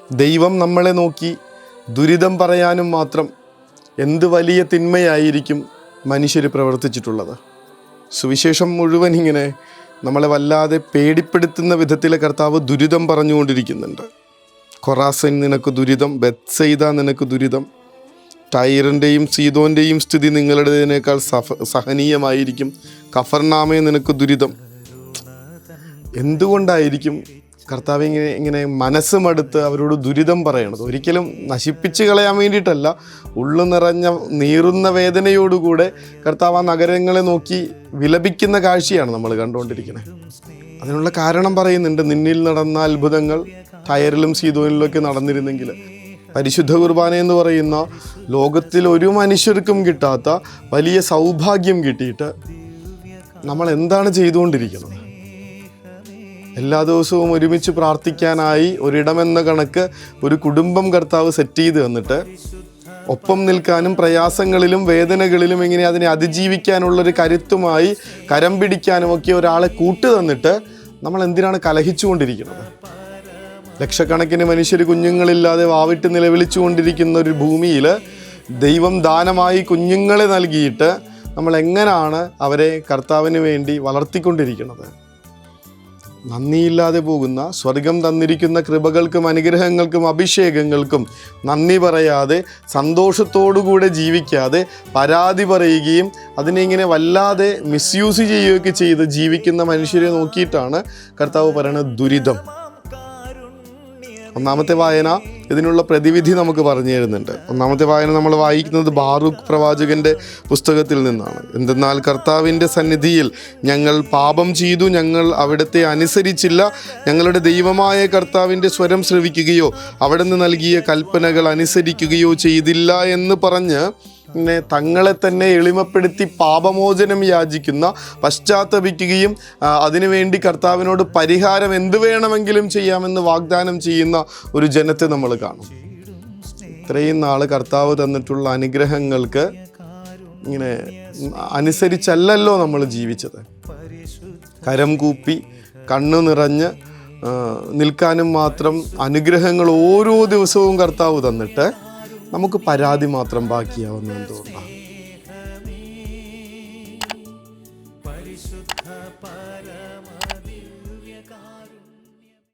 ദൈവം നമ്മളെ നോക്കി ദുരിതം പറയാനും മാത്രം എന്ത് വലിയ തിന്മയായിരിക്കും മനുഷ്യർ പ്രവർത്തിച്ചിട്ടുള്ളത്. സുവിശേഷം മുഴുവൻ ഇങ്ങനെ നമ്മളെ വല്ലാതെ പേടിപ്പെടുത്തുന്ന വിധത്തിൽ കർത്താവ് ദുരിതം പറഞ്ഞുകൊണ്ടിരിക്കുന്നുണ്ട്. കൊറാസൻ നിനക്ക് ദുരിതം, ബെത്സയിദ നിനക്ക് ദുരിതം, ടൈറിൻ്റെയും സീദോൻ്റെയും സ്ഥിതി നിങ്ങളുടേതിനേക്കാൾ സഹനീയമായിരിക്കും, കഫർനാമേ നിനക്ക് ദുരിതം. എന്തുകൊണ്ടായിരിക്കും കർത്താവ് ഇങ്ങനെ മനസ്സ് മടുത്ത് അവരോട് ദുരിതം പറയണത്? ഒരിക്കലും നശിപ്പിച്ച് കളയാൻ വേണ്ടിയിട്ടല്ല, ഉള്ളു നിറഞ്ഞ നീറുന്ന വേദനയോടുകൂടെ കർത്താവ് ആ നഗരങ്ങളെ നോക്കി വിലപിക്കുന്ന കാഴ്ചയാണ് നമ്മൾ കണ്ടുകൊണ്ടിരിക്കുന്നത്. അതിനുള്ള കാരണം പറയുന്നുണ്ട്. നിന്നിൽ നടന്ന അത്ഭുതങ്ങൾ ടയറിലും സീതോനിലൊക്കെ നടന്നിരുന്നെങ്കിൽ, പരിശുദ്ധ കുർബാന എന്ന് പറയുന്ന ലോകത്തിൽ ഒരു മനുഷ്യർക്കും കിട്ടാത്ത വലിയ സൗഭാഗ്യം കിട്ടിയിട്ട് നമ്മൾ എന്താണ് ചെയ്തുകൊണ്ടിരിക്കുന്നത്? എല്ലാ ദിവസവും ഒരുമിച്ച് പ്രാർത്ഥിക്കാനായി ഒരിടമെന്ന കണക്ക് ഒരു കുടുംബം കർത്താവ് സെറ്റ് ചെയ്ത് തന്നിട്ട്, ഒപ്പം നിൽക്കാനും പ്രയാസങ്ങളിലും വേദനകളിലും എങ്ങനെ അതിനെ അതിജീവിക്കാനുള്ളൊരു കരുത്തുമായി കരം പിടിക്കാനുമൊക്കെ ഒരാളെ കൂട്ടു തന്നിട്ട് നമ്മൾ എന്തിനാണ് കലഹിച്ചുകൊണ്ടിരിക്കുന്നത്? ലക്ഷക്കണക്കിന് മനുഷ്യർ കുഞ്ഞുങ്ങളില്ലാതെ വാവിട്ട് നിലവിളിച്ചു കൊണ്ടിരിക്കുന്ന ഒരു ഭൂമിയിൽ ദൈവം ദാനമായി കുഞ്ഞുങ്ങളെ നൽകിയിട്ട് നമ്മൾ എങ്ങനെയാണ് അവരെ കർത്താവിന് വേണ്ടി വളർത്തിക്കൊണ്ടിരിക്കുന്നത്? നന്ദിയില്ലാതെ പോകുന്ന, സ്വർഗം തന്നിരിക്കുന്ന കൃപകൾക്കും അനുഗ്രഹങ്ങൾക്കും അഭിഷേകങ്ങൾക്കും നന്ദി പറയാതെ, സന്തോഷത്തോടുകൂടെ ജീവിക്കാതെ, പരാതി പറയുകയും അതിനെ ഇങ്ങനെ വല്ലാതെ മിസ്യൂസ് ചെയ്യുകയൊക്കെ ചെയ്ത് ജീവിക്കുന്ന മനുഷ്യരെ നോക്കിയിട്ടാണ് കർത്താവ് പറയുന്നത് ദുരിതം. ഒന്നാമത്തെ വായന ഇതിനുള്ള പ്രതിവിധി നമുക്ക് പറഞ്ഞു തരുന്നുണ്ട്. ഒന്നാമത്തെ വായന നമ്മൾ വായിക്കുന്നത് ബാറൂക്ക് പ്രവാചകന്റെ പുസ്തകത്തിൽ നിന്നാണ്. എന്തെന്നാൽ കർത്താവിൻ്റെ സന്നിധിയിൽ ഞങ്ങൾ പാപം ചെയ്തു, ഞങ്ങൾ അവിടുത്തെ അനുസരിച്ചില്ല, ഞങ്ങളുടെ ദൈവമായ കർത്താവിൻ്റെ സ്വരം ശ്രവിക്കുകയോ അവിടുന്ന് നൽകിയ കൽപ്പനകൾ അനുസരിക്കുകയോ ചെയ്തില്ല എന്ന് പറഞ്ഞ് ഇങ്ങനെ തങ്ങളെ തന്നെ എളിമപ്പെടുത്തി പാപമോചനം യാചിക്കുന്ന, പശ്ചാത്തപിക്കുകയും അതിനുവേണ്ടി കർത്താവിനോട് പരിഹാരം എന്ത് വേണമെങ്കിലും ചെയ്യാമെന്ന് വാഗ്ദാനം ചെയ്യുന്ന ഒരു ജനത്തെ നമ്മൾ കാണും. ഇത്രയും നാൾ കർത്താവ് തന്നിട്ടുള്ള അനുഗ്രഹങ്ങൾക്ക് ഇങ്ങനെ അനുസരിച്ചല്ലല്ലോ നമ്മൾ ജീവിച്ചത്. കരം കൂപ്പി കണ്ണു നിറഞ്ഞ് നിൽക്കാനും മാത്രം അനുഗ്രഹങ്ങൾ ഓരോ ദിവസവും കർത്താവ് തന്നിട്ട് നമുക്ക് പരാതി മാത്രം ബാക്കിയാവുന്ന എന്തുകൊണ്ടാണ്?